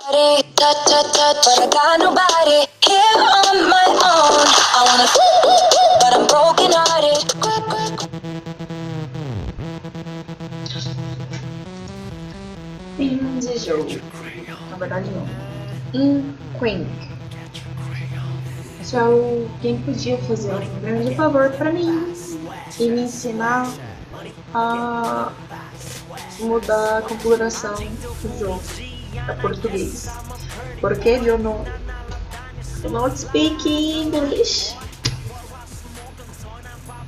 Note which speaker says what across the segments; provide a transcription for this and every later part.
Speaker 1: But I got nobody here on my own. I wanna, but I'm broken hearted.
Speaker 2: Fim de jogo. Na verdade, não. Queen. Se alguém podia fazer um grande favor pra mim e me ensinar a mudar a configuração do jogo para português. Porque eu não speak English.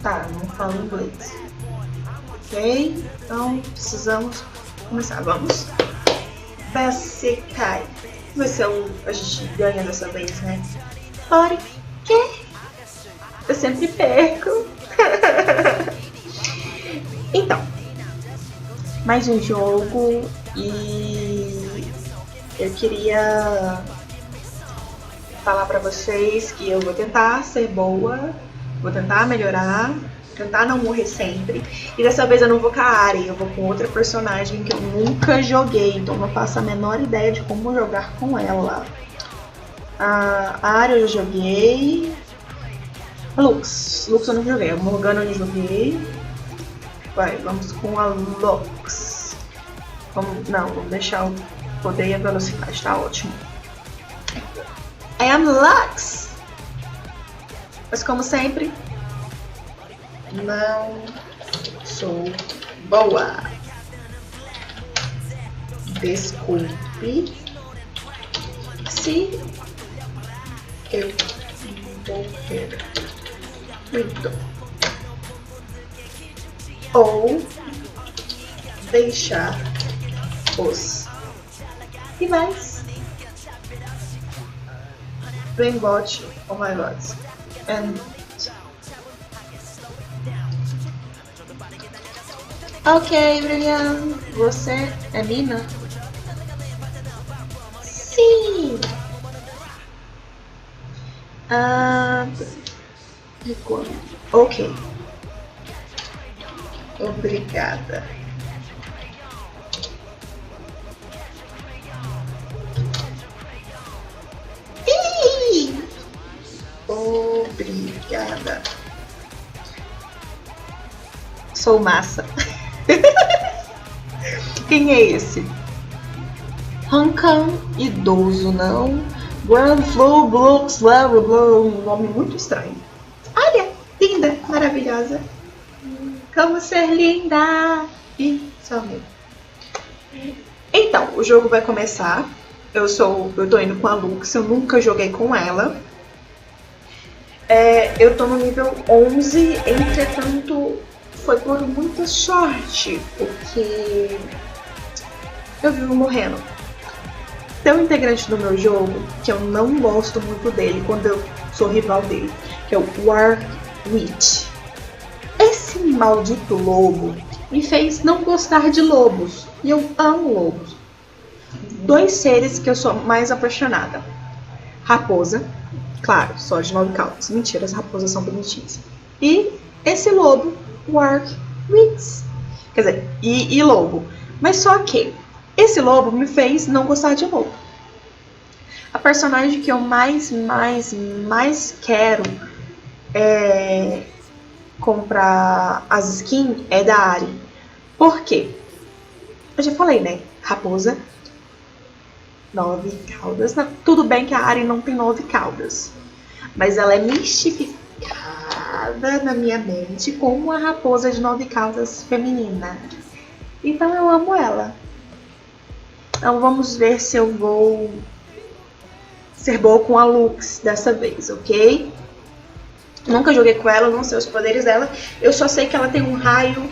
Speaker 2: Tá, não falo inglês. Ok? Então precisamos começar. Vamos. Basecai. Vai ser a gente ganha dessa vez, né? Por quê? Eu sempre perco. Então, mais um jogo e eu queria falar pra vocês que eu vou tentar ser boa, vou tentar melhorar, tentar não morrer sempre. E dessa vez eu não vou com a Ari, eu vou com outra personagem que eu nunca joguei, então não faço a menor ideia de como jogar com ela. A Ari eu já joguei. A Lux eu não joguei, a Morgana eu não joguei. Vai, vamos com a Lux. Vamos deixar o poder e a velocidade, tá ótimo. I am Lux! Mas como sempre, não sou boa. Desculpe se eu morrer muito ou deixar os rivais Brainbot, oh my god, and ok, Brian, você é Nina? Sim! Ok. Obrigada. Obrigada. Sou massa. Quem é esse? Rancão idoso, não? Grand Flow Blocks Level Blow. Um nome muito estranho. Olha, linda, maravilhosa. Como ser linda. E some. Então, o jogo vai começar. Eu tô indo com a Lux, eu nunca joguei com ela. Eu tô no nível 11, entretanto, foi por muita sorte, porque eu vivo morrendo. Tem um integrante do meu jogo que eu não gosto muito dele quando eu sou rival dele, que é o Warwitch. Esse maldito lobo me fez não gostar de lobos, e eu amo lobos. Dois seres que eu sou mais apaixonada. Raposa, claro, só de 9 caudas. Mentira, as raposas são bonitinhas. E esse lobo, Warwitch. Quer dizer, e lobo. Mas só que esse lobo me fez não gostar de lobo. A personagem que eu mais quero comprar as skins é da Ari. Por quê? Eu já falei, né? Raposa, 9 caudas. Tudo bem que a Ari não tem 9 caudas, mas ela é mistificada na minha mente como uma raposa de 9 caudas feminina. Então eu amo ela. Então vamos ver se eu vou ser boa com a Lux dessa vez, ok? Nunca joguei com ela, não sei os poderes dela. Eu só sei que ela tem um raio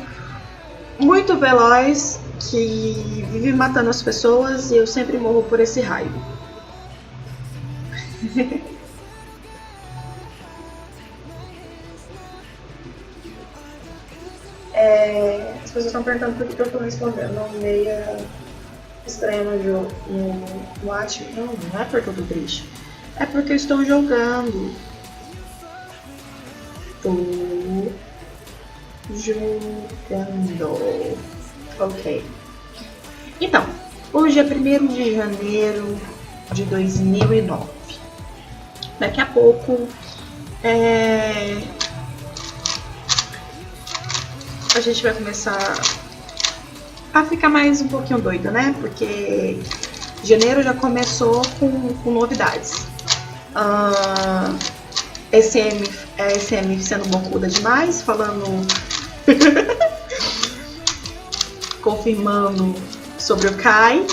Speaker 2: muito veloz que vive matando as pessoas e eu sempre morro por esse raio. As pessoas estão perguntando por que eu estou respondendo meia estranha no jogo, no WhatsApp. Não é porque eu tô triste. É porque eu estou jogando. Estou jogando. Ok. Então, Hoje é 1º de janeiro de 2009. Daqui a pouco a gente vai começar a ficar mais um pouquinho doido, né? Porque janeiro já começou com novidades. SM sendo bocuda demais, falando confirmando sobre o Kai.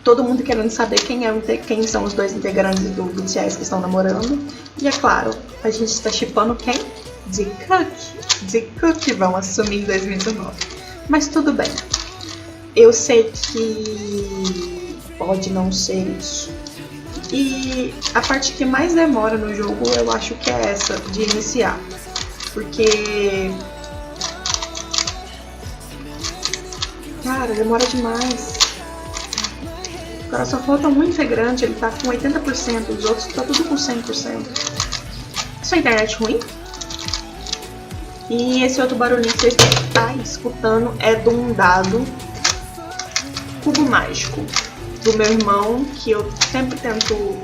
Speaker 2: Todo mundo querendo saber quem são os 2 integrantes do BTS que estão namorando. E é claro, a gente está shippando quem? Jungkook vão assumir em 2019. Mas tudo bem. Eu sei que pode não ser isso. E a parte que mais demora no jogo, eu acho que é essa, de iniciar. Porque... cara, demora demais. Agora só falta um integrante, ele tá com 80%, os outros tá tudo com 100%. Sua internet ruim? E esse outro barulhinho que vocês estão escutando é de um dado cubo mágico do meu irmão, que eu sempre tento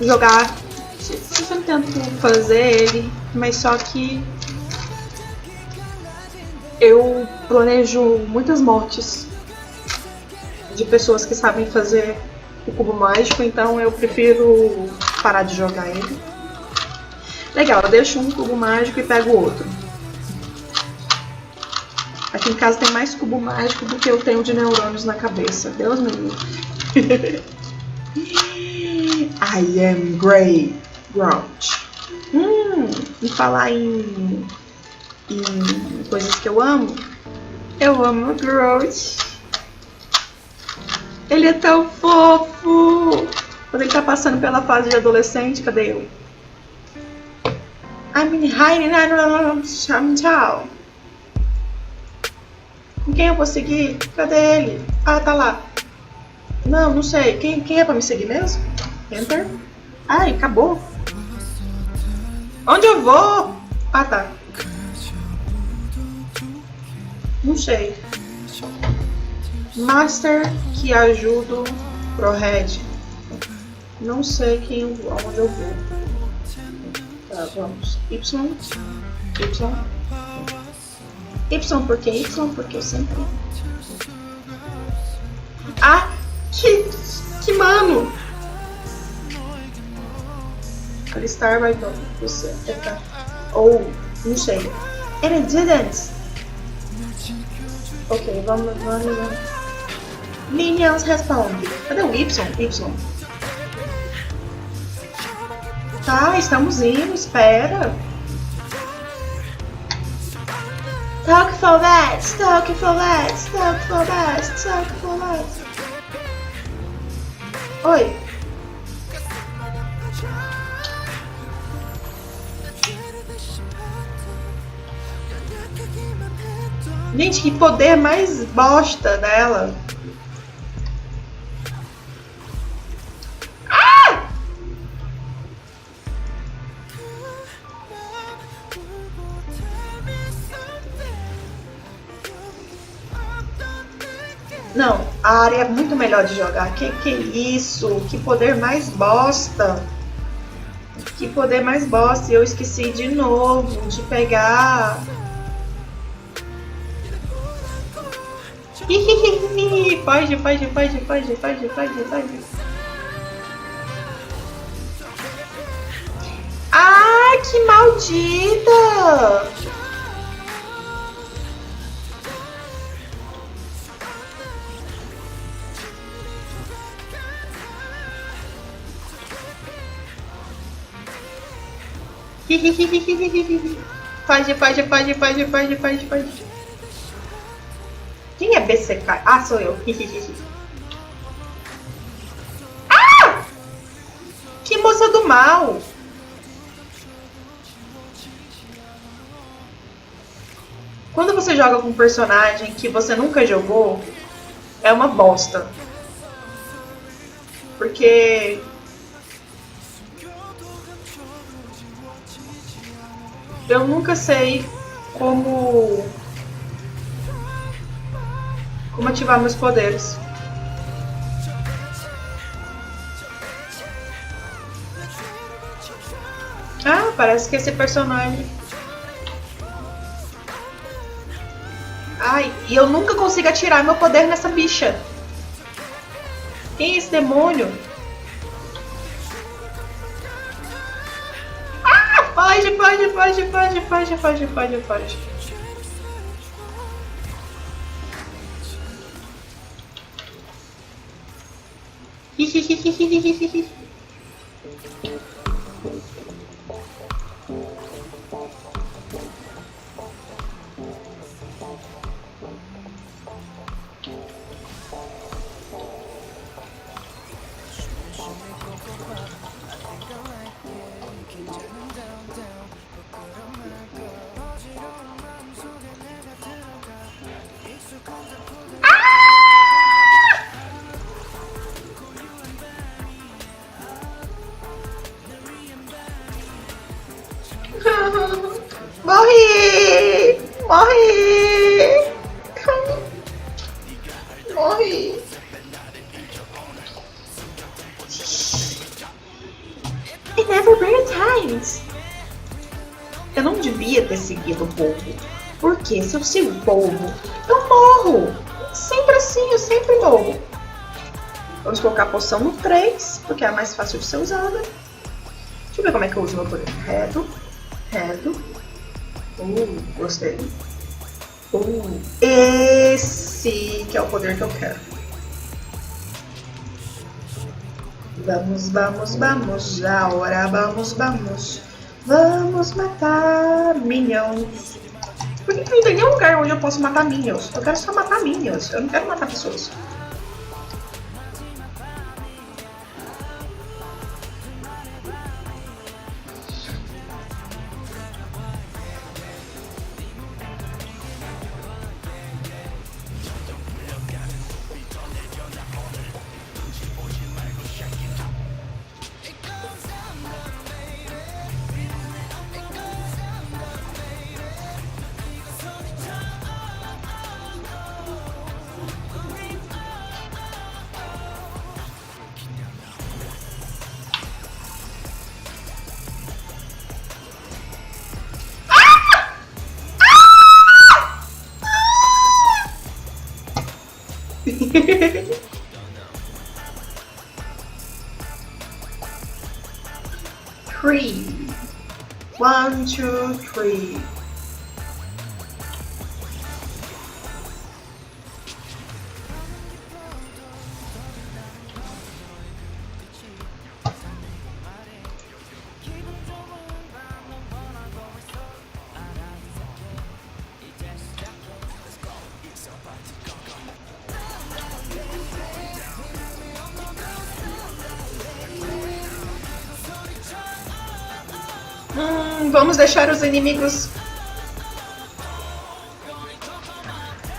Speaker 2: jogar, eu sempre tento fazer ele, mas só que eu planejo muitas mortes de pessoas que sabem fazer o cubo mágico, então eu prefiro parar de jogar ele. Legal, eu deixo um cubo mágico e pego o outro. Aqui em casa tem mais cubo mágico do que eu tenho de neurônios na cabeça. Deus me livre. I am Grey Grouch. E falar em coisas que eu amo o Grouch. Ele é tão fofo. Quando ele tá passando pela fase de adolescente, cadê eu? I'm hiding, tchau. Com quem eu vou seguir? Cadê ele? Ah, tá lá. Não sei. Quem é pra me seguir mesmo? Enter. Ai, acabou. Onde eu vou? Ah, tá. Não sei. Master que ajuda pro Red. Não sei onde eu vou. Tá, vamos. Y. Por que Y? Porque eu sempre... Ah! Que mano! Alistar vai pra você. Ou, não sei. And it didn't! Ok, vamos. Minions responde. Cadê o Y? Tá, estamos indo, espera. Talk for that. Oi. Gente, que poder mais bosta dela. Ah! Não, a área é muito melhor de jogar. Que isso? Que poder mais bosta. E eu esqueci de novo de pegar. Pode. Ah, que maldita! Pode. Quem é BCK? Ah, sou eu. Ah! Que moça do mal! Quando você joga com um personagem que você nunca jogou, é uma bosta. Porque... eu nunca sei como Como ativar meus poderes? Ah, parece que esse personagem... Ai, e eu nunca consigo atirar meu poder nessa bicha. Quem é esse demônio? Ah, foge, foge, foge, foge, foge, foge, foge, foge. Morri! Morri! Morri! It never better times. Eu não devia ter seguido o povo. Porque se eu sigo o povo, eu morro. Sempre assim, eu sempre morro. Vamos colocar a poção no 3, porque é a mais fácil de ser usada. Deixa eu ver como é que eu uso meu poder. Reto, reto. Gostei. Esse que é o poder que eu quero. Vamos, vamos, vamos. Agora vamos, vamos. Vamos matar minions. Por que não tem nenhum lugar onde eu posso matar minions? Eu quero só matar minions. Eu não quero matar pessoas. Three. 1, 2, 3. Vamos deixar os inimigos.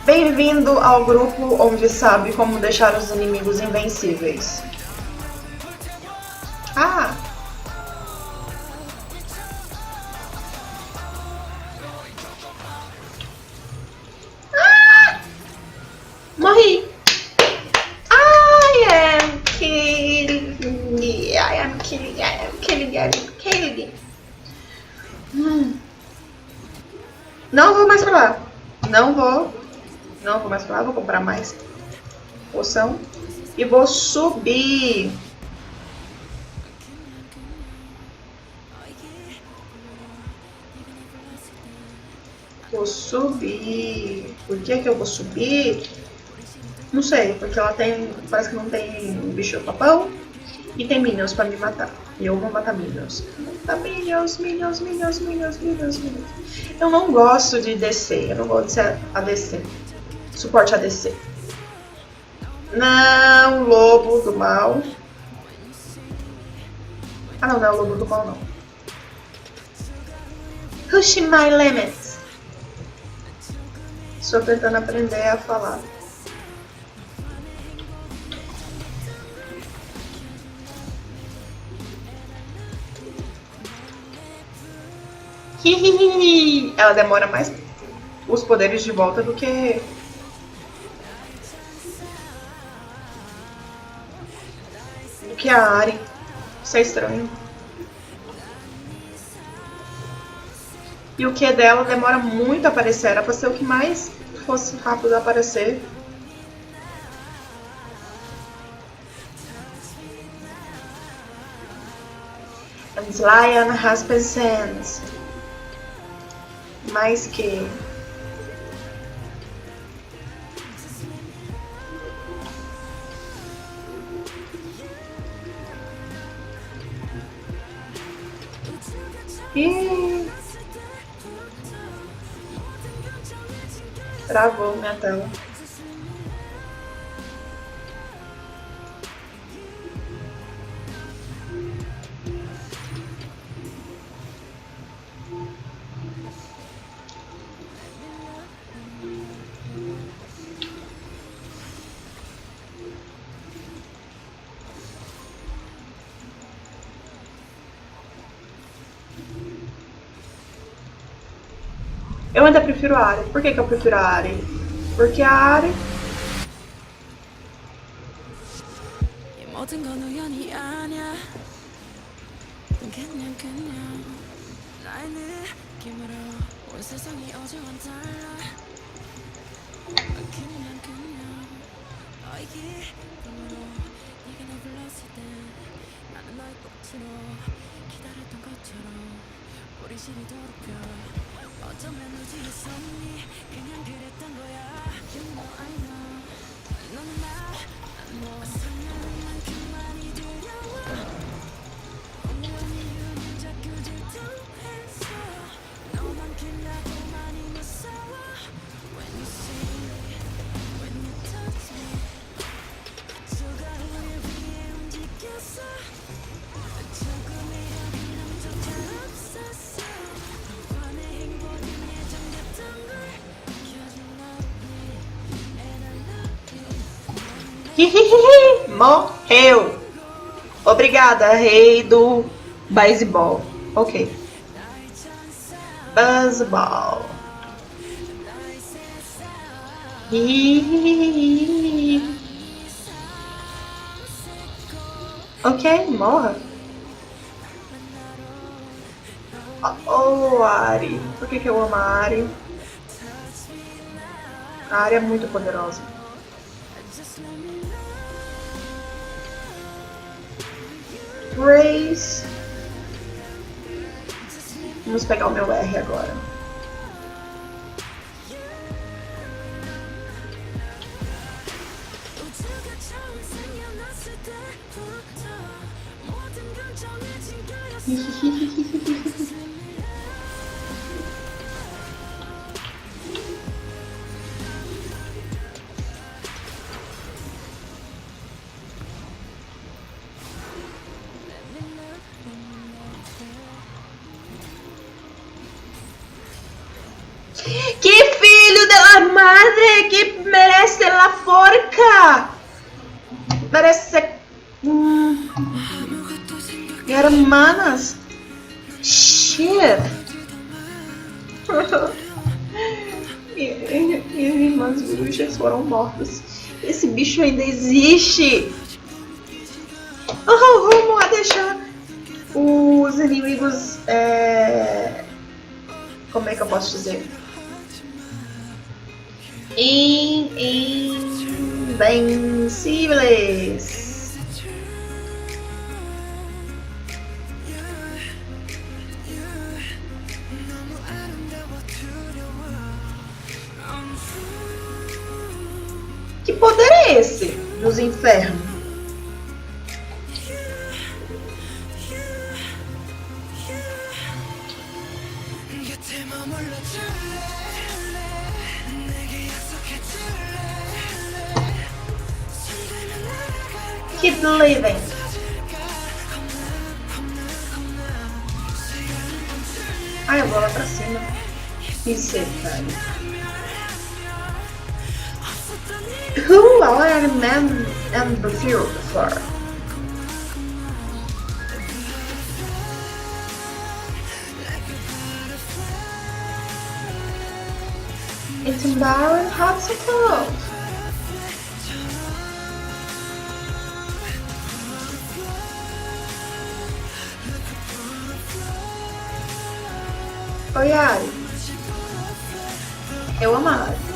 Speaker 2: Bem-vindo ao grupo onde sabe como deixar os inimigos invencíveis. Ah! Morri! I am killing. I am killing. I am killing. I am killing. Não vou mais pra lá. Não vou mais pra lá. Vou comprar mais poção. E vou subir. Vou subir. Por que que eu vou subir? Não sei. Porque ela tem... Parece que não tem bicho papão. E tem minions pra me matar. E eu vou matar minions. Minions. Eu não gosto de DC. Eu não gosto de ser ADC. Suporte ADC. Não, lobo do mal. Ah, não é o lobo do mal, não. Push my limits. Estou tentando aprender a falar. Ela demora mais os poderes de volta do que que a Ari. Isso é estranho. E o que dela demora muito a aparecer. Era pra ser o que mais fosse rápido a aparecer. And Lion has presents. Mais que... Ih, travou minha tela. Eu ainda prefiro a Ari. Por que eu prefiro a Ari? Porque a Ari... Morreu! Obrigada, rei do baseball. Ok. Baseball. Ok, morra. Oh, Ari. Por que eu amo a Ari? A Ari é muito poderosa. Grace. Vamos pegar o meu R agora. Que filho de la madre que merece la forca. Merece ser... Hermanas. Shit. Minhas irmãs bruxas foram mortas. Esse bicho ainda existe. Vamos deixar os inimigos... Como é que eu posso dizer? Invencíveis. Que poder é esse dos infernos? Keep living. Ai, eu vou lá pra cima. Isso aí, cara. Who are men and the field for? It's embarrassing hot so cold. Oi, Ari. Eu amo a Ari.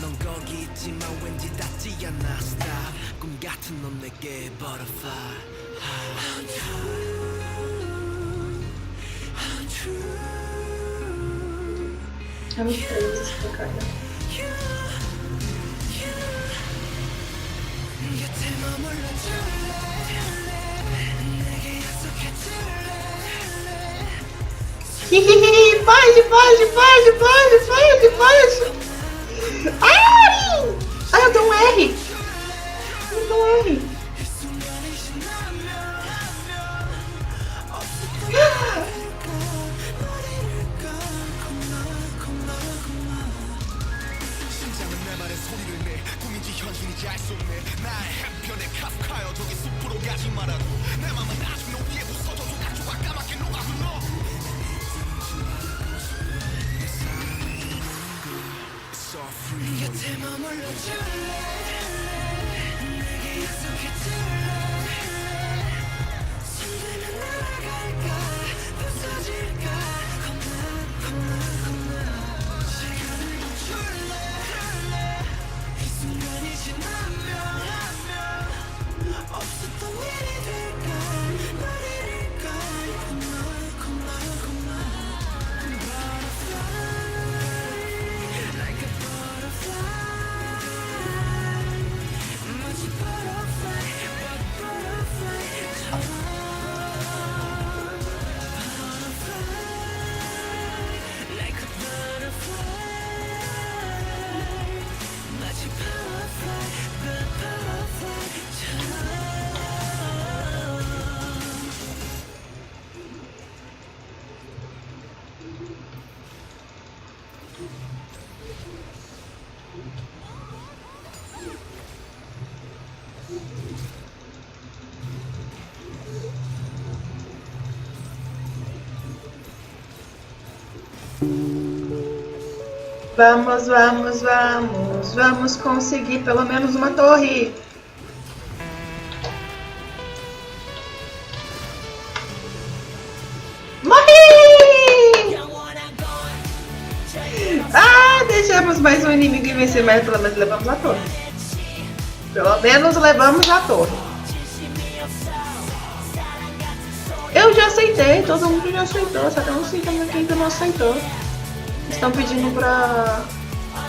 Speaker 1: 넌 거기 있지만 왠지 닿지 않아 Stop 꿈 같은 넌 내게 butterfly
Speaker 2: Vamos três explicar. Pode. Ai! Ai, eu dei um R. Eu dei um R. Vamos conseguir pelo menos uma torre. Morri! Ah, deixamos mais um inimigo vencer, mas pelo menos levamos a torre. Pelo menos levamos a torre. Eu já aceitei, todo mundo já aceitou, só que eu não sei como quem ainda não aceitou. Estão pedindo pra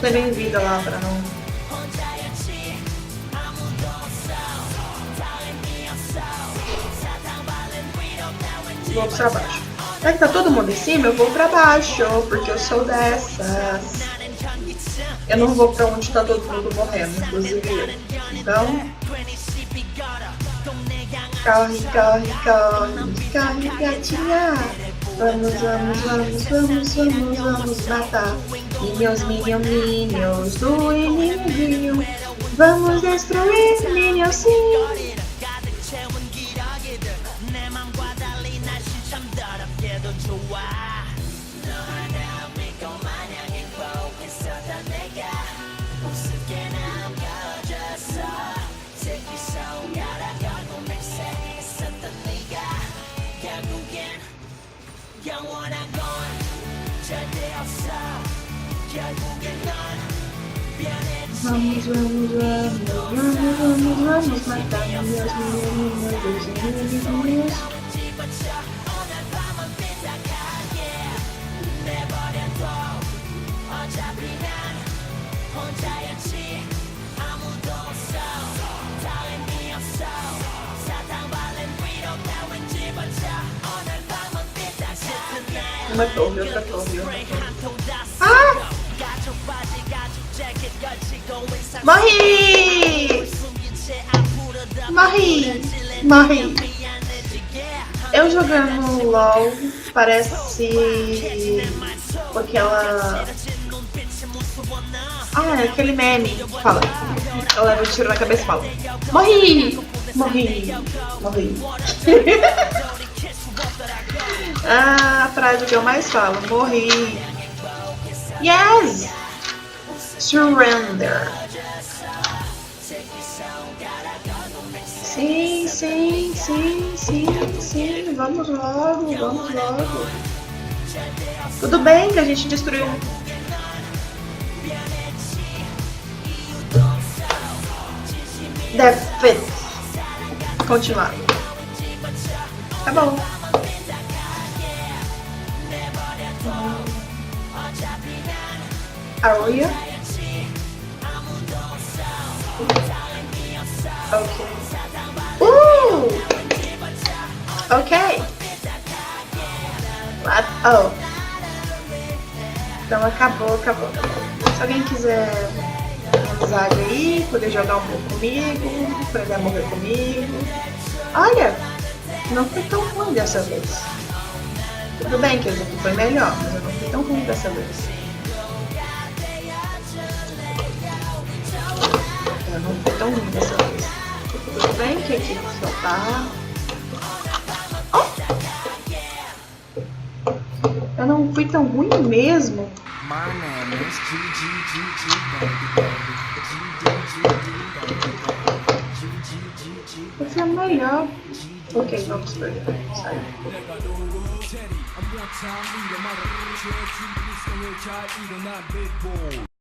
Speaker 2: terem vida lá, pra não... Vou pra baixo. Já que tá todo mundo em cima, eu vou pra baixo, porque eu sou dessas. Eu não vou pra onde tá todo mundo morrendo, inclusive eu. Então... Corre, gatinha. Vamos matar Minions do inimiguinho. Vamos destruir Minions, sim. Vamos matar meus inimigos. Uma torre, outra torre. Ah! Morri! Eu jogando LOL parece aquela... Ah, é aquele meme. Fala. Eu levo um tiro na cabeça e falo: morri! Morri! Morri! A frase que eu mais falo: morri! Yes! Surrender! Sim, sim, sim, sim, sim. Vamos logo, vamos logo. Tudo bem que a gente destruiu. Defeat. Continuar. Tá bom. Aria. Ok. Ok. Oh. Então acabou. Se alguém quiser amizade aí, poder jogar um pouco comigo, poder morrer comigo. Olha, não foi tão ruim dessa vez. Tudo bem que esse aqui foi melhor, mas eu não fui tão ruim dessa vez. Eu não fui tão ruim dessa vez. Tudo bem que aqui só tá... Eu não fui tão ruim mesmo. Eu fui melhor. Ok, vamos perder. Sai.